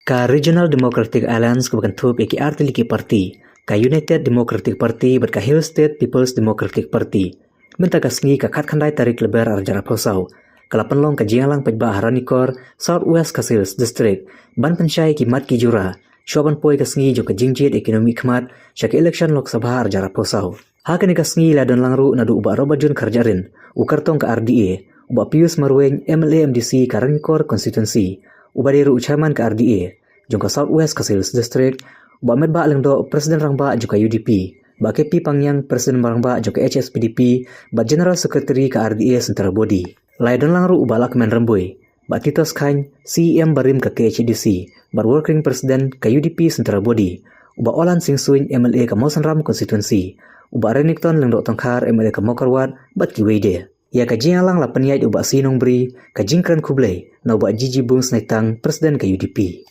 Ka Regional Democratic Alliance ka bakantup iki artiliki party, ka United Democratic Party bat ka Hill State People's Democratic Party. Minta ka sengi ka kat khandai tarik lebar arjara posau. Kala penlong ka jialang pajba Haranikor, South West Kasils District, ban pensyai ki mat ki jura. Shoban poi ka sengi jo ka jingjit ekonomi khmat, syak election Lok Sabha arjara posau. Hakani ka sengi ladon langru nadu uba robajun karjarin, ukartong ka RDA, uba Pius Marweng MLA MDC ka Haranikor Constituency. Uba deru ucaman ke RDA, jongka South West Kasils District, uba medba lengdo Presiden Rangba juga UDP, ba KP Pangyang Presiden Rangba juga HSPDP, ba General Secretary ke RDA Sentara Body. Laidon langru uba lakmen rembui, ba Titos Khany, CEM Barim ke KHDC, ba Working Presiden ke UDP Sentara Body, uba Olan Singsuin MLA ke Mosenram Constituency, uba Renington lengdo Tongkar MLA ke Mokarwat, bat Kiwede. Ya ka jialang la penyait uba Sinong Bri, ka Jingkran Kublai, na uba Jiji Bung Snaitang, Presiden ke UDP.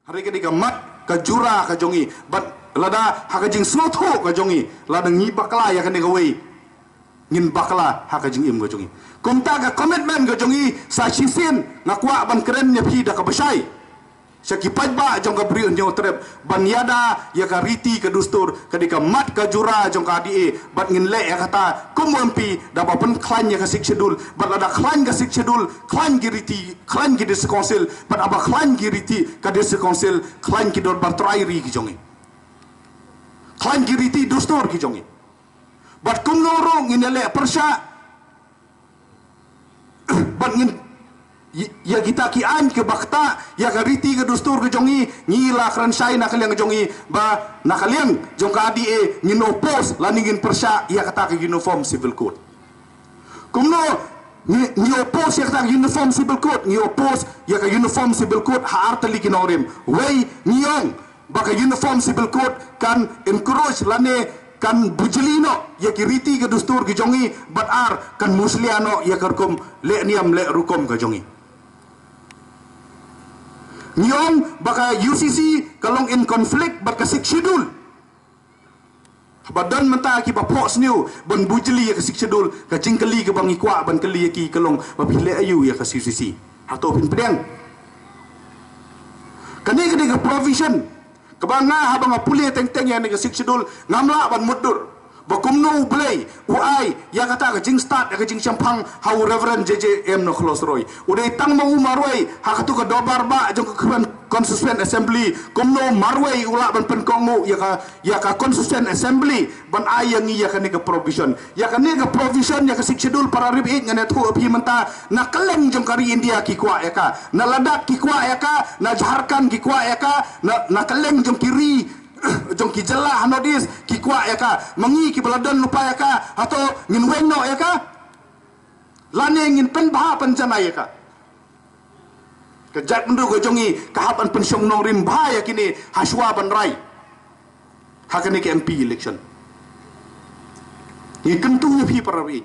Hari ke diga mat ka jura ka jongi, bat lada haka jing sloto ka jongi, lada ngi bakla ya ka diga wei, ngin bakla haka jing im ka jongi. Kumta ka komitmen ka jongi, sa sisin, ngakwa ban keren nya pi da ka basay. Syakipaj ba jong ka briun nyo trep ban yada ya ka riti ka dustur kadika mat ka jura jong ka die bat ngin le ya kata kumampi da ba pen klan ya ka sik schedule bat ada klan ka sik schedule klan ki riti klan ki dis council bat aba klan ki riti ka dis council klan ki dor bar trairi ki jongi klan ki riti dustur ki jongi bat kum norong ngin le persya bat ngin ya kita ki an ke bakta ya ka riti ke dustur ke jongi ngila kransai na kaliang jongi ba na kaliang jong ka die ngin opos laningin persya ya kata ke uniform civil code kumno ni opos ya kata ke uniform civil code ni opos ya ka uniform civil code ha artali kinorim wei niong ba ka uniform civil code kan encourage lane kan bujlino ya ki riti ke dustur ke jongi bat ar kan musliano ya karkum le niam le rukom ke jongi Nyong baka UCC kalong in conflict baka sik schedule. Badan menta ki ba pos new ban bujeli ya ka sik schedule ka jingkeli ke bang ikwa ban keli ki kalong mabile ayu ya ka UCC. Atau pin pedang. Kani ka provision kabanga habang apuli teng-teng ya ni ka sik schedule ngamla ban mudur. Bakumno blay uai ya kata ka jing start ka jing champang how reverend JJM no close roy udai tang mau marwai hakatu ka dobar ba jong ka constituent assembly kumno marwai ula ban pen kongu ya ka constituent assembly ban ayang ya ka ni ka provision ya ka sik schedule para rib ik ngane thu api menta na kaleng jong kari India ki kwa ya ka na Ladakh ki kwa ya ka na Jharkhand ki kwa ya ka na kaleng jong kiri jong ki jela hanodis ki kwa ya ka mangi ki baladan lupa ya ka atau ngin wengno ya ka lane ngin pen bah penjana ya ka kejat mendu go jongi kahapan pensyong nong rim bah ya kini haswa ban rai hakani ke MP election ni kentu ya pi parawi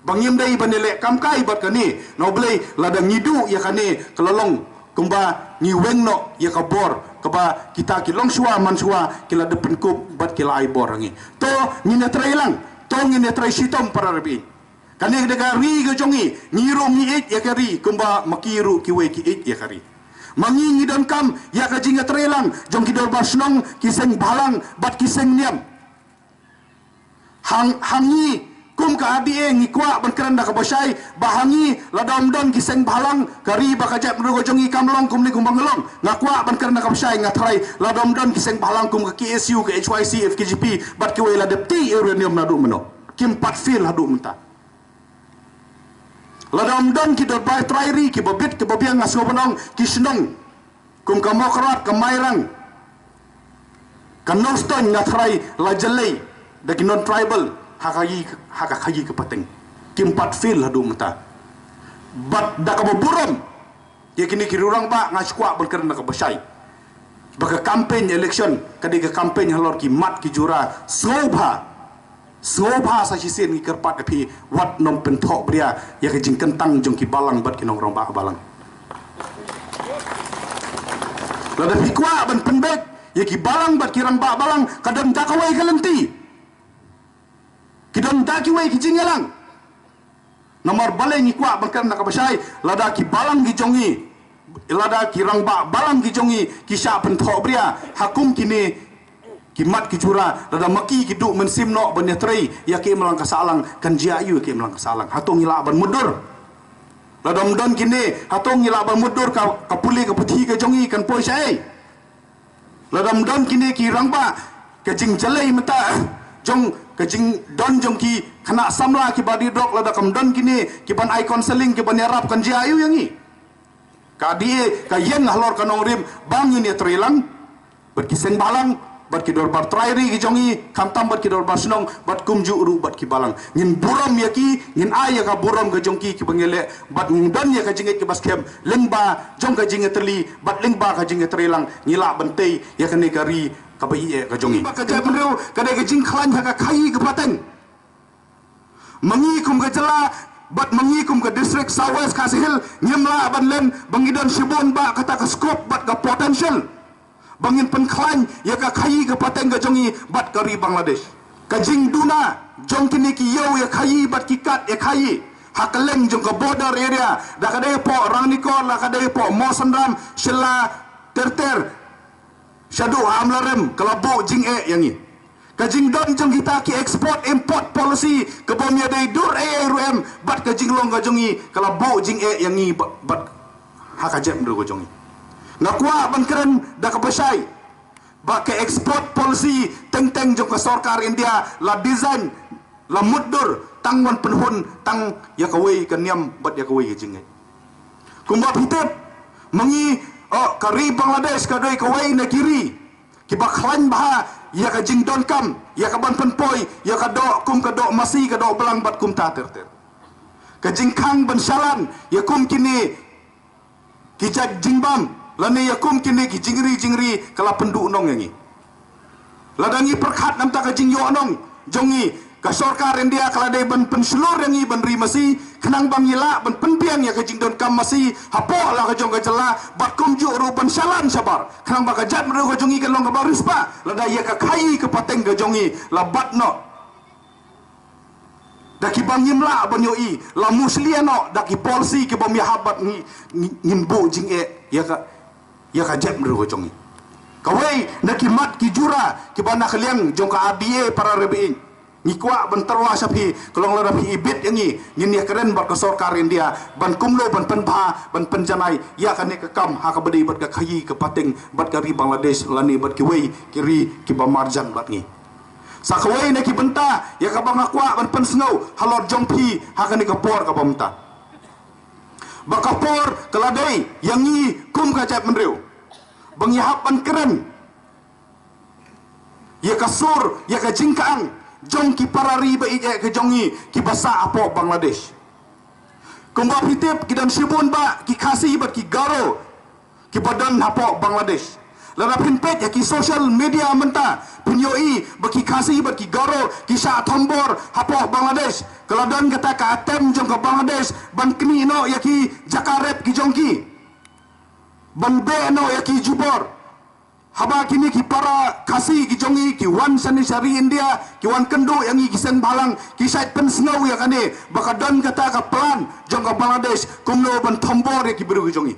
bangim dai banele kamkai bat kani no blai ladang ngidu ya kani kelolong kumba ni wengno ya ka bor kaba kita ki long shua man shua kila depan kup bat kila ai borangi to ni ne trai lang to ni ne trai sitom para rebi kani de ri ga jongi ni ro ni it ya kari kumba makiru ki we ki it ya kari mangi ni dan kam ya ka jinga trai lang jong ki dor basnong ki seng balang bat ki seng niam hangi kum ka adie ngikwa ban keranda ka bosai bahangi ladom don kiseng balang kari bakajat merugo jongi kamlong kum ni kumbang ngelong ngakwa ban keranda ka bosai ngatrai ladom don kiseng balang kum ka KSU ke HYC FKGP bat ki wela depti uranium nadu meno kim pat fil hadu menta ladom don ki dot bai trairi ki bobit ki bobiang ngaso benong ki senong kum ka mokrat ka mairang kanoston ngatrai la jelei dagi non tribal hakayi ke pateng kimpat fil hadu mata bat da ka buram ya kini kirurang ba ngaskwa berkerna ka basai baka campaign election kadiga campaign halor ki mat ki jura sobha sa sisin ki kerpat api wat nom pentok bria ya ke jing kentang jong ki balang bat ki nong rong ba balang lada pikwa ban penbek ya ki balang bat ki rang ba balang kadang jakawai kalenti kidon taki wei kijingalang Nomor balai ni kuat bangkan nak pasai lada ki balang ki jongi lada ki rangba balang ki jongi ki sya penthok bria hakum kini ki mat ki jura lada maki ki duk mensim nok benyatrai ya ki melang kasalang kan jiayu ki melang kasalang hatong ila ban mudur lada mudon kini hatong ila ban mudur ka puli ka puthi ka jongi kan poi sai lada mudon kini ki rangba ka jing jalai mata jong kajing don jong ki kena samla ki badi dok lada kam don kini ki ban ai counseling ki ban yarap kan ji ayu yang ni ka die ka yen halor kanong rim bang ini trilang bat ki seng balang bat ki dor bar trairi ki jongi kam tam bat ki dor bar snong bat kum ju ru bat ki balang ngin buram ya ki ngin ay ya ka buram ka jong ki bangele bat ngin don ya ka jinget ki bas kem lengba jong ka jinget terli bat lengba ka jinget trilang ngila bentei ya kani kari kabai ka jongi ka jai penreu kadai ka jing khlan ka khai ka pateng mangikum ka jala bat mangikum ka district southwest ka sihil nyemla ban len bangidon sibon ba kata ka scope bat ka potential bangin pen khlan ya ka khai ka pateng ka jongi bat kari Bangladesh ka jing duna jong kini ki yo ya khai bat ki kat ya khai hakaleng jong ka border area da kadai po rangnikor la kadai po mosandam shilla terter Shadow hamlarem kelabuk jing yang ni. Kajing don jong kita ki export import policy ke bomia dai dur rum bat kajing long kajongi kelabuk jing yang ni bat hakajem dur kajongi. Ngakwa ban keren da ka pasai. Ba ke export policy teng-teng jong ka sarkar India la design la mudur tangwan penhun tang ya kawai kan niam bat ya kawai jing. Kumba pitep mengi kari Bangladesh kadai kawai na kiri kiba khlan bah ya ka jing don kam ya ka ban penpoi ya ka do kum ka do masi ka do belang bat kum ta ter ka jing khang ban salan ya kum kini ki jag jing bam lani ya kum kini ki jingri kala pendu nong yangi ladangi perkhat nam ta ka jing yo nong jongi ka sarkar India kala dai ban pensulur yangi ban ri masi kenang bang yela ban penbiang ya ka jing don kam masi hapo la ka jong ka jela bat kum ju ru ban salan sabar kenang ba ka jat meru ka jongi ka long ka baris pa lada ya ka khai ka pateng ka jongi la bat no daki bang yimla ban yoi la musliano daki polisi ke bom ya habat ni ngimbu jing ya ka jat meru ka jongi kawai daki mat ki jura ki bana khliang jong ka ADA para rebein ngikwa benterwa sapi kelong la rapi ibit yangi ngin ya keren bat ka sarkar India ban kumlo ban penba ban penjanai ya kan ka kam ha ka bedi bat ka khayi ka pateng bat ka ri Bangladesh lani bat ki wei kiri ki ba marjan bat ngi sakawai na ki benta ya ka bang akwa ban pensngau halor jongpi ha kan ka por ka bamta bakapor keladai yangi kum ka jap menreu bang yahap ban keren ya ka sur ya ka jingkaang jong ki parari ba ije ke jongi ki basa apo Bangladesh kumba pitip ki dan sibun ba ki khasi ba ki garo ki badan apo Bangladesh lada pinpet ya ki social media menta punyoi ba ki khasi ba ki garo ki sa thombor apo Bangladesh keladan kata ka atem jong ka Bangladesh ban kni no ya ki jakarep ki jongki ban be no ya ki jubor haba kini ki para kasi ki jongi ki wan sanisari India ki wan kendo yang ki sen balang ki sait pen snow ya kane baka don kata ka plan jong ka Bangladesh kumno ban thombor ya ki beru ki jongi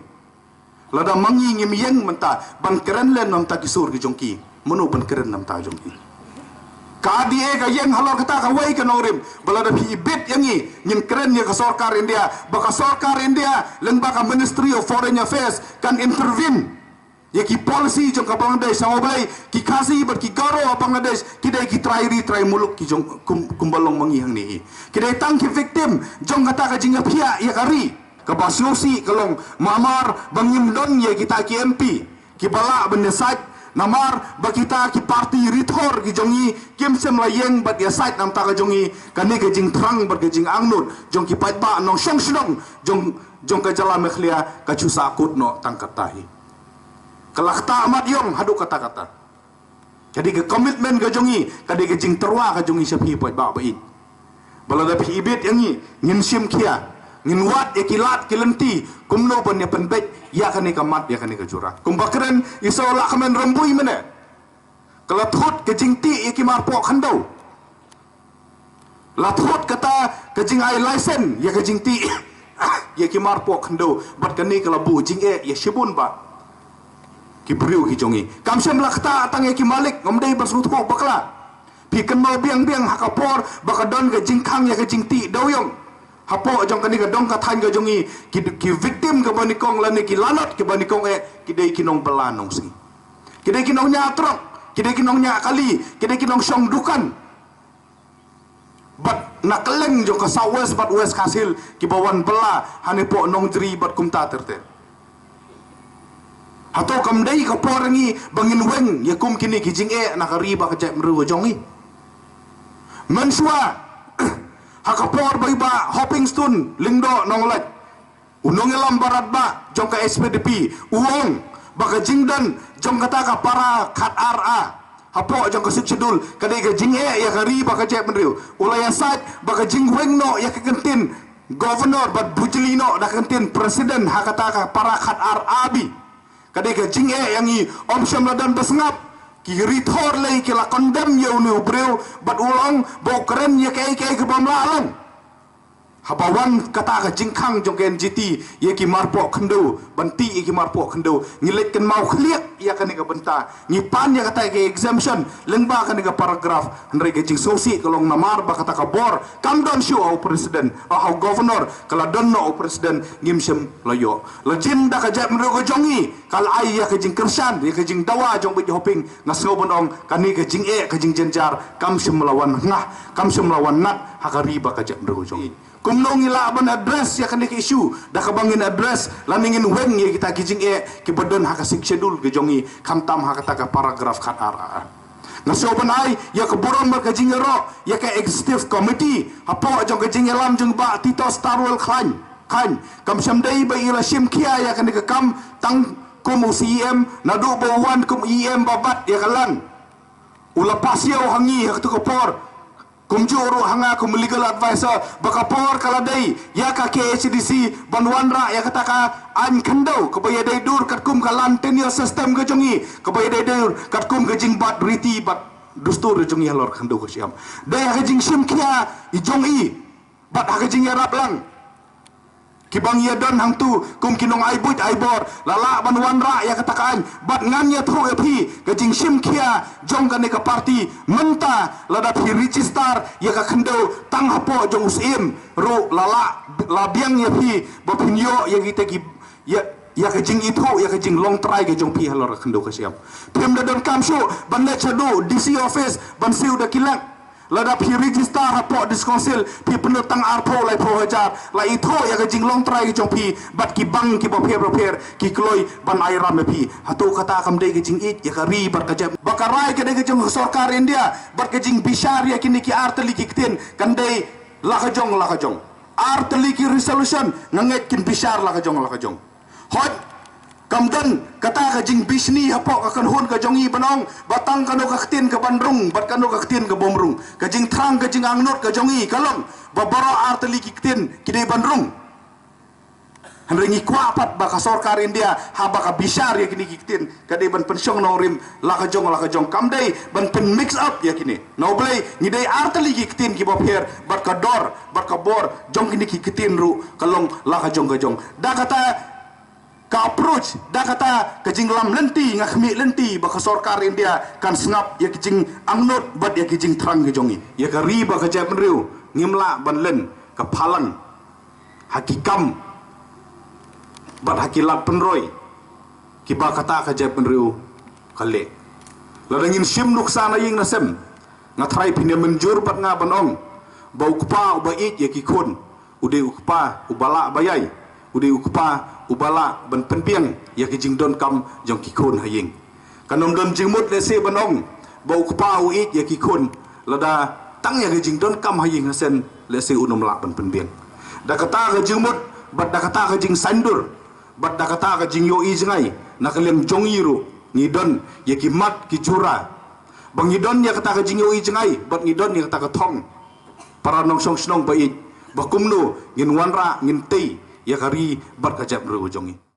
lada mangi ngim yeng menta ban keren len nam ta ki sur ki jongki meno ban keren nam ta jongki ka die ka yeng halor kata ka wai ka norim balada pi bit yangi ngin keren ya ka sarkar India baka sarkar India len baka Ministry of Foreign Affairs kan intervene ya ki policy jong ka Bangladesh sama balai ki kasi ber ki garo Bangladesh kidai ki try muluk ki jong kumbalong mangi hang ni kidai tang ki victim jong kata ka jinga pia ya kari ka basiosi kalong mamar bangim don ya kita ki MP ki bala benesat namar bakita ki parti rithor ki jongi kem sem layeng bat ya site nam ta ka jongi kane ka jing thrang ber ka jing angnut jong ki pai ba nong song snong jong ka jala mekhlia ka chusa kut no tangkat tahi kelakta amat yong haduk kata-kata jadi ke komitmen ke jongi kadi ke jing terwa ke jongi sapi poit ba bain balada pi ibit yangi ngin sim kia ngin wat ya kilat kilenti kumno pon ya penbet ya kani ka mat ya kani ka jura kumbakren iso la kamen rembui mene kelathut ke jing ti ya ki marpo khandau Lathot kata kajing ai license ya kajing ti ya ki marpo khando bat kani kala bu jing ya shibun ba ki briu ki jongi kamsem lakta tang ya ki malik ngomdei basrut ko bakla pi kan mau biang hakapor bakadon ke jing khang ya ke jing ti doyong hapo jong kani ka dong ka than ka jongi ki victim ka bani kong lani ki lanot ki bani kong ki dei ki nong belanong si ki dei ki nong nya trok ki dei ki nong nya kali ki dei ki nong song dukan bat nakeleng jong ka sawes bat wes kasil ki bawan bela hani po nong jri bat kumta terte hato kam dei ka porangi bangin weng ya kum kini ki jing nakari ba ka jep mru jongi mensua hakapor bai ba hopping stone lingdo nonglet unong elam barat ba jong ka SPDP uong baka jingdan jong kata ka para khat RA hapo jong ka sikshedul kadai ka jing ya kari baka jep mriu ulaya sat baka jing weng no ya ka kentin governor bat bujlino da kentin presiden hakata ka para khat RA bi kadai ka jing yang i om syam ladan besngap ki rithor lei ki la condemn yeu ni ubreu bat ulang bo keren ye kai ke bamla alang habawan kata ka jingkhang jongken GT ye ki marpo khndo banti ye ki marpo khndo ngilek kan mau khliak ya kan ka benta ni pan ya kata ke exemption lengba kan ka paragraph nre ke jing sosi kalong namar ba kata ka bor kam don show au president au governor kala don no president ngimsem layo lajin da ka jap mro ko jongi kal ai ya ke jing kersan ya ke jing dawa jong bi hoping ngaso bonong kani ke jing ka jing jenjar kam sem lawan ngah kam sem lawan nat hakari ba ka jap mro ko jongi kumnong ila ban address ya kan ke issue da ka bangin address laningin weng ye kita kijing ki badon ha ka schedule ke jongi kamtam ha kata ka paragraph khat ara ngaso ban ai ya ka boron mar ka jing ro ya ka executive committee apo jong ka jing lam jong ba tito starwell khan kam samdai ba ila sim kia ya kan ke kam tang kum UCM nadu bo wan kum EM babat ya kalan ula pasio hangi ha tu ko por kumjuru hanga kum legal advisor bakapor kaladai ya ka KHDC banwanra ya kata ka an khandau kabaya dai dur kat kum kalan tenure system ke jongi kabaya dai dur kat kum ke jing bat riti bat dustur jongi halor khandau ko siam dai ha jing sim kia i jongi bat ha jing ya raplang kibang ya don hang tu kum kinong ai buit ai bor lala banwanra ya katakan bat ngan ya thu phi ke jing sim kia jong ka ne ka party menta lada phi register ya ka khando tang hapo jong usim ro lala labiang ya phi bo pinyo ya kita ki ya ka jing itu ya ka jing long try ke jong phi halor khando ka siam pem da don kam sho ban le chadu DC office ban siu da kilak lada pi register hapo diskonsil pi penutang arpo lai pro hajar la itu ya ke jing long try ke jong pi bat ki bang ki bo pher ki kloi ban airam pi hatu kata kam dei ke jing it ya ka ri bar ka jam bakarai ke dei ke jong sarkar India bat ke jing bishar ya kini ki arteli ki kten kan dei la ka jong arteli ki resolution nganget kin bishar la ka jong hot kamdan kata ka jing bisni hapo ka kanhon ka jongi banong batang kanu ka ktin ka bandrung bat kanu ka ktin ka bomrung ka jing trang ka jing angnot ka jongi kalong babaro arteli ki ktin kidai bandrung hanrengi kwa pat ba ka sarkar India haba ka bishar ya kini ki ktin kadai ban pensyong no rim la ka jong kamdai ban pen mix up ya kini no blai ngidai arteli ki ktin ki bopher bat ka dor bat ka bor jong kini ki ktin ru kalong la ka jong da kata ka approach da kata kejing lam lenti ngakhmi lenti ba sarkar India kan snap ya kejing angnot bat ya kejing trang ke jongi ya ka ri ba ka jap mriu ngimla ban len ka phalang hakikam bat hakilat penroi ki ba kata ka jap mriu kale ladangin sim nuksana ying nasem ngathrai phine menjur bat nga banong bau kupa ubait ya ki khon ude ukpa ubala bayai ude ukpa ubala ban penpiang ya ke jing don kam jong ki khon haying kanom don jing mut le se banong bau kpa uit ya ki khon lada tang ya ke jing don kam haying hasen le se unom la ban penpiang da kata ke jing mut bat da kata ke jing sandur bat da kata ke jing yo i jingai nakalem jong yiru ni don ya ki mat ki jura bang ni don ya kata ke jing yo i jingai bat ni don ya kata ke thong para nong song snong ba i bakumno ngin wanra ngin tei ya kari bat kajap mru jongi